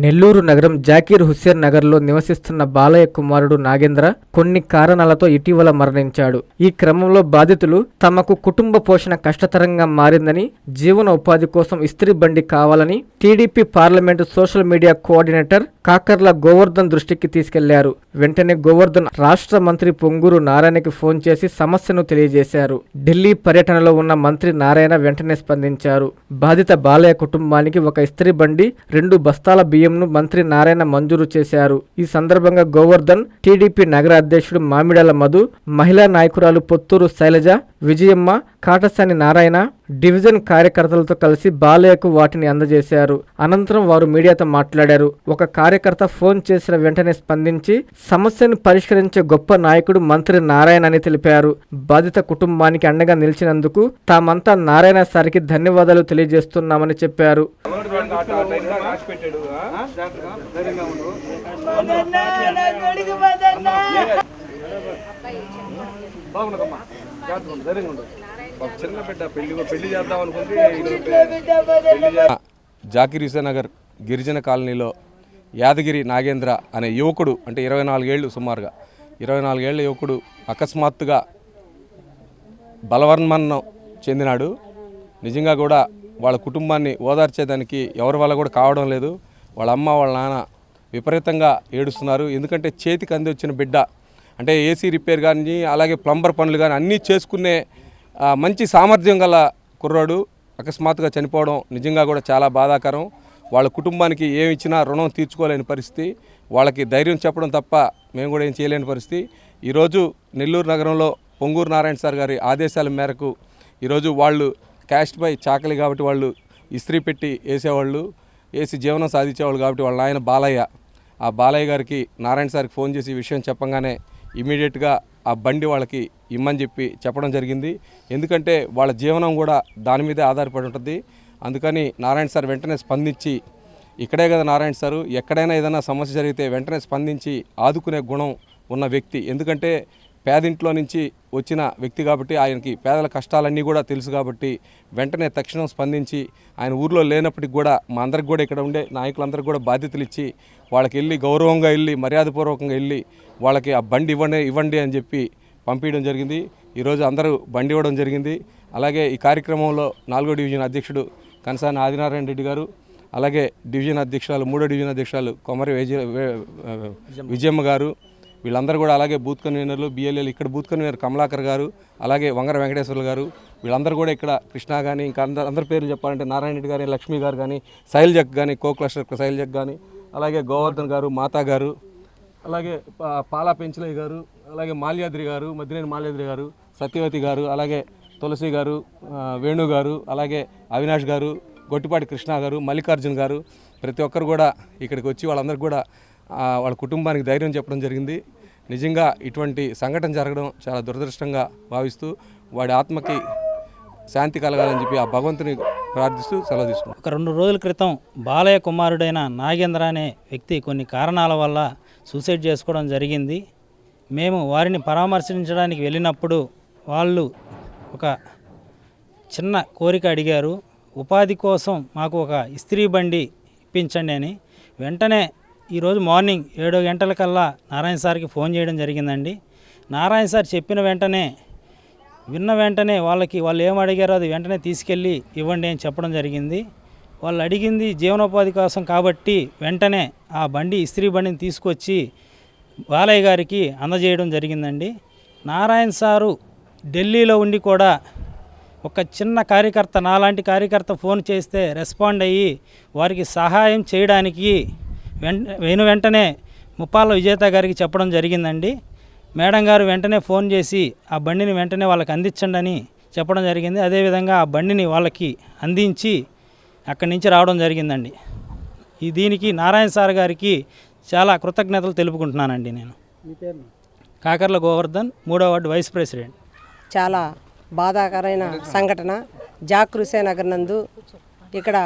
నెల్లూరు నగరం జాకీర్ హుస్సేన్ నగర్లో నివసిస్తున్న బాలయ్య కుమారుడు నాగేంద్ర కొన్ని కారణాలతో ఇటీవల మరణించాడు. ఈ క్రమంలో బాధితులు తమకు కుటుంబ పోషణ కష్టతరంగా మారిందని, జీవన ఉపాధి కోసం ఇస్త్రీ బండి కావాలని TDP parliament social media coordinator Kakarla Govardhan దృష్టికి తీసుకెళ్లారు. వెంటనే గోవర్ధన్ రాష్ట్ర మంత్రి పొంగూరు నారాయణకి ఫోన్ చేసి సమస్యను తెలియజేశారు. ఢిల్లీ పర్యటనలో ఉన్న మంత్రి నారాయణ వెంటనే స్పందించారు. బాధిత బాలయ్య కుటుంబానికి ఒక ఇస్త్రీ బండి, 2 బస్తాల బియ్యంను మంత్రి నారాయణ మంజూరు చేశారు. ఈ సందర్భంగా గోవర్ధన్, టీడీపీ నగర అధ్యక్షుడు మామిడాల మధు, మహిళా నాయకురాలు పొత్తూరు శైలజ, విజయమ్మ, కాటసాని నారాయణ, డివిజన్ కార్యకర్తలతో కలిసి బాలయ్యకు వాటిని అందజేశారు. అనంతరం వారు మీడియాతో మాట్లాడారు. ఒక కార్యకర్త ఫోన్ చేసిన వెంటనే స్పందించి సమస్యను పరిష్కరించే గొప్ప నాయకుడు మంత్రి నారాయణ అని తెలిపారు. బాధిత కుటుంబానికి అండగా నిలిచినందుకు తామంతా నారాయణ సార్కి ధన్యవాదాలు తెలియజేస్తున్నామని చెప్పారు. జాకీర్ హుస్సేన్ నగర్ గిరిజన కాలనీలో యాదగిరి నాగేంద్ర అనే యువకుడు, అంటే 24 ఏళ్ళు, సుమారుగా 24 ఏళ్ల యువకుడు అకస్మాత్తుగా బలవర్మరణం చెందినాడు. నిజంగా కూడా వాళ్ళ కుటుంబాన్ని ఓదార్చేదానికి ఎవరి వల్ల కూడా కావడం లేదు. వాళ్ళ అమ్మ, వాళ్ళ నాన్న విపరీతంగా ఏడుస్తున్నారు. ఎందుకంటే చేతికి అంది వచ్చిన బిడ్డ, అంటే ఏసీ రిపేర్ కానీ, అలాగే ప్లంబర్ పనులు కానీ అన్నీ చేసుకునే మంచి సామర్థ్యం గల కుర్రాడు అకస్మాత్తుగా చనిపోవడం నిజంగా కూడా చాలా బాధాకరం. వాళ్ళ కుటుంబానికి ఏమి ఇచ్చినా రుణం తీర్చుకోలేని పరిస్థితి, వాళ్ళకి ధైర్యం చెప్పడం తప్ప మేము కూడా ఏం చేయలేని పరిస్థితి. ఈరోజు నెల్లూరు నగరంలో పొంగూరు నారాయణ సార్ గారి ఆదేశాల మేరకు ఈరోజు వాళ్ళు క్యాస్ట్ బై చాకలి కాబట్టి వాళ్ళు ఇస్త్రీ పెట్టి వేసేవాళ్ళు, వేసి జీవనం సాధించేవాళ్ళు కాబట్టి వాళ్ళ ఆయన బాలయ్య, ఆ బాలయ్య గారికి నారాయణ సార్కి ఫోన్ చేసి ఈ విషయం చెప్పంగానే ఇమీడియట్గా ఆ బండి వాళ్ళకి ఇమ్మని చెప్పి చెప్పడం జరిగింది. ఎందుకంటే వాళ్ళ జీవనం కూడా దాని మీదే ఆధారపడి ఉంటుంది. అందుకని నారాయణ సార్ వెంటనే స్పందించి, ఇక్కడే కదా నారాయణ సారు, ఎక్కడైనా ఏదైనా సమస్య జరిగితే వెంటనే స్పందించి ఆదుకునే గుణం ఉన్న వ్యక్తి. ఎందుకంటే పేదింట్లో నుంచి వచ్చిన వ్యక్తి కాబట్టి ఆయనకి పేదల కష్టాలన్నీ కూడా తెలుసు కాబట్టి వెంటనే తక్షణం స్పందించి ఆయన ఊర్లో లేనప్పటికి కూడా మా అందరికి కూడా ఇక్కడ ఉండే నాయకులందరికీ కూడా బాధ్యతలు ఇచ్చి వాళ్ళకి వెళ్ళి గౌరవంగా వెళ్ళి మర్యాదపూర్వకంగా వెళ్ళి వాళ్ళకి ఆ బండి ఇవ్వండి అని చెప్పి పంపించడం జరిగింది. ఈరోజు అందరూ బండి ఇవ్వడం జరిగింది. అలాగే ఈ కార్యక్రమంలో 4వ డివిజన్ అధ్యక్షుడు కనసాని ఆదినారాయణ రెడ్డి గారు, అలాగే డివిజన్ అధ్యక్షురాలు 3వ డివిజన్ అధ్యక్షురాలు కొమరి విజయమ్మ గారు, వీళ్ళందరూ కూడా, అలాగే బూత్ కన్వీనర్లు బిఎల్ఏలు, ఇక్కడ బూత్ కన్వీనర్ కమలాకర్ గారు, అలాగే వంగర వెంకటేశ్వర్లు గారు, వీళ్ళందరూ కూడా ఇక్కడ కృష్ణ కానీ ఇంకా అందరి పేర్లు చెప్పాలంటే నారాయణ రెడ్డి గారి, లక్ష్మి గారు కానీ, శైలజక్ కానీ, కో క్లస్టర్ శైలజక్ కానీ, అలాగే గోవర్ధన్ గారు, మాతా గారు, అలాగే పాలా పెంచలయ్య గారు, అలాగే మాల్యాద్రి గారు, మద్దినేని మాల్యాద్రి గారు, సత్యవతి గారు, అలాగే తులసి గారు, వేణు గారు, అలాగే అవినాష్ గారు, గొట్టిపాటి కృష్ణ గారు, మల్లికార్జున్ గారు, ప్రతి ఒక్కరు కూడా ఇక్కడికి వచ్చి వాళ్ళందరికీ కూడా వాళ్ళ కుటుంబానికి ధైర్యం చెప్పడం జరిగింది. నిజంగా ఇటువంటి సంఘటన జరగడం చాలా దురదృష్టంగా భావిస్తూ వాడి ఆత్మకి శాంతి కలగాలని చెప్పి ఆ భగవంతుని ప్రార్థిస్తూ సెలవు తీసుకున్నాం. ఒక 2 రోజుల క్రితం బాలయ్య కుమారుడైన నాగేంద్ర అనే వ్యక్తి కొన్ని కారణాల వల్ల సూసైడ్ చేసుకోవడం జరిగింది. మేము వారిని పరామర్శించడానికి వెళ్ళినప్పుడు వాళ్ళు ఒక చిన్న కోరిక అడిగారు. ఉపాధి కోసం మాకు ఒక ఇస్త్రీ బండి ఇప్పించండి అని. వెంటనే ఈరోజు మార్నింగ్ 7 గంటలకల్లా నారాయణ సార్కి ఫోన్ చేయడం జరిగిందండి. నారాయణ సార్ చెప్పిన వెంటనే, విన్న వెంటనే వాళ్ళు ఏం అడిగారో అది వెంటనే తీసుకెళ్ళి ఇవ్వండి అని చెప్పడం జరిగింది. వాళ్ళు అడిగింది జీవనోపాధి కోసం కాబట్టి వెంటనే ఆ బండి, ఇస్త్రీ బండిని తీసుకొచ్చి బాలయ్య గారికి అందజేయడం జరిగిందండి. నారాయణ సారు ఢిల్లీలో ఉండి కూడా ఒక చిన్న కార్యకర్త, నాలాంటి కార్యకర్త ఫోన్ చేస్తే రెస్పాండ్ అయ్యి వారికి సహాయం చేయడానికి వెంటనే ముప్పాల విజేత గారికి చెప్పడం జరిగిందండి. మేడం గారు వెంటనే ఫోన్ చేసి ఆ బండిని వెంటనే వాళ్ళకి అందించండి అని చెప్పడం జరిగింది. అదేవిధంగా ఆ బండిని వాళ్ళకి అందించి అక్కడి నుంచి రావడం జరిగిందండి. దీనికి నారాయణ సార్ గారికి చాలా కృతజ్ఞతలు తెలుపుకుంటున్నానండి. నేను కాకర్ల గోవర్ధన్, 3వ వార్డు వైస్ ప్రెసిడెంట్. చాలా బాధాకరమైన సంఘటన. జాకీర్ హుస్సేన్ నగర్ నందు ఇక్కడ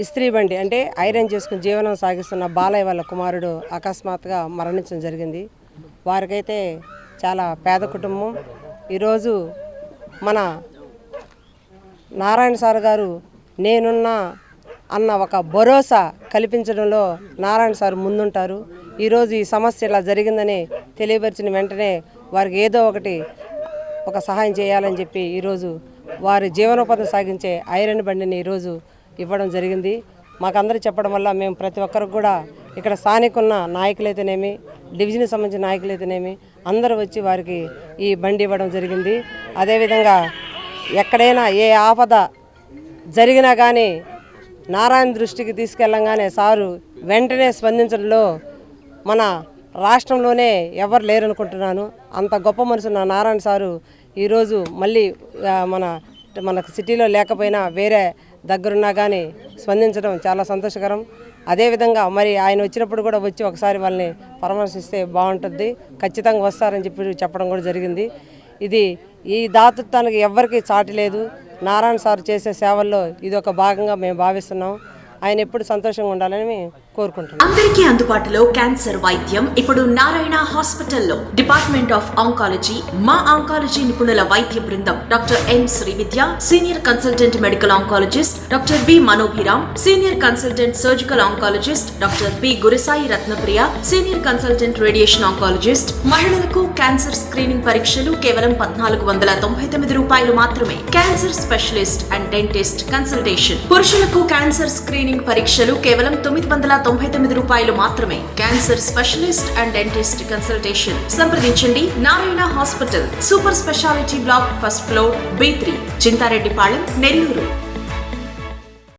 ఇస్త్రీ బండి అంటే ఐరన్ చేసుకుని జీవనం సాగిస్తున్న బాలయ్య వాళ్ళ కుమారుడు అకస్మాత్తుగా మరణించడం జరిగింది. వారికైతే చాలా పేద కుటుంబం. ఈరోజు మన నారాయణ సార్ గారు నేనున్న అన్న ఒక భరోసా కల్పించడంలో నారాయణ సార్ ముందుంటారు. ఈరోజు ఈ సమస్య ఇలా జరిగిందని తెలియపరిచిన వెంటనే వారికి ఏదో ఒక సహాయం చేయాలని చెప్పి ఈరోజు వారి జీవనోపాధి సాగించే ఐరన్ బండిని ఈరోజు ఇవ్వడం జరిగింది. మాకందరూ చెప్పడం వల్ల మేము ప్రతి ఒక్కరికి కూడా ఇక్కడ స్థానికున్న నాయకులైతేనేమి, డివిజన్కి సంబంధించిన నాయకులైతేనేమి అందరూ వచ్చి వారికి ఈ బండి ఇవ్వడం జరిగింది. అదేవిధంగా ఎక్కడైనా ఏ ఆపద జరిగినా కానీ నారాయణ దృష్టికి తీసుకెళ్ళంగానే సారు వెంటనే స్పందించడంలో మన రాష్ట్రంలోనే ఎవరు లేరనుకుంటున్నాను. అంత గొప్ప మనసు నా నారాయణ సారు ఈరోజు మళ్ళీ మన సిటీలో లేకపోయినా వేరే దగ్గరున్నా కానీ స్పందించడం చాలా సంతోషకరం. అదేవిధంగా మరి ఆయన వచ్చినప్పుడు కూడా వచ్చి ఒకసారి వాళ్ళని పరామర్శిస్తే బాగుంటుంది, ఖచ్చితంగా వస్తారని చెప్పడం కూడా జరిగింది. ఈ దాతృత్వానికి ఎవ్వరికీ చాటి లేదు. నారాయణ సార్ చేసే సేవల్లో ఇది ఒక భాగంగా మేము భావిస్తున్నాం. ఆయన ఎప్పుడు సంతోషంగా ఉండాలని మేము కోరుకుంటున్నాం. అందరికీ అందుబాటులో క్యాన్సర్ వైద్యం ఇప్పుడు నారాయణ హాస్పిటల్లో. డిపార్ట్మెంట్ ఆఫ్ ఆంకాలజీ, మా ఆంకాలజీ నిపుణుల వైద్య బృందం doctor M Srividya, senior consultant medical oncologist doctor B Manobhiram, senior consultant surgical oncologist doctor P Gurisai Ratnapriya, senior consultant radiation oncologist. మహిళలకు క్యాన్సర్ స్క్రీనింగ్ పరీక్షలు కేవలం 1499 రూపాయలు మాత్రమే. Cancer specialist and dentist consultation. పురుషులకు క్యాన్సర్ స్క్రీనింగ్ పరీక్షలు కేవలం 999 రూపాయలు మాత్రమే. Cancer specialist and dentist consultation సంప్రదించండి. Narayana hospital, super speciality block, first floor, B3, Chintareddypalem, Nellore.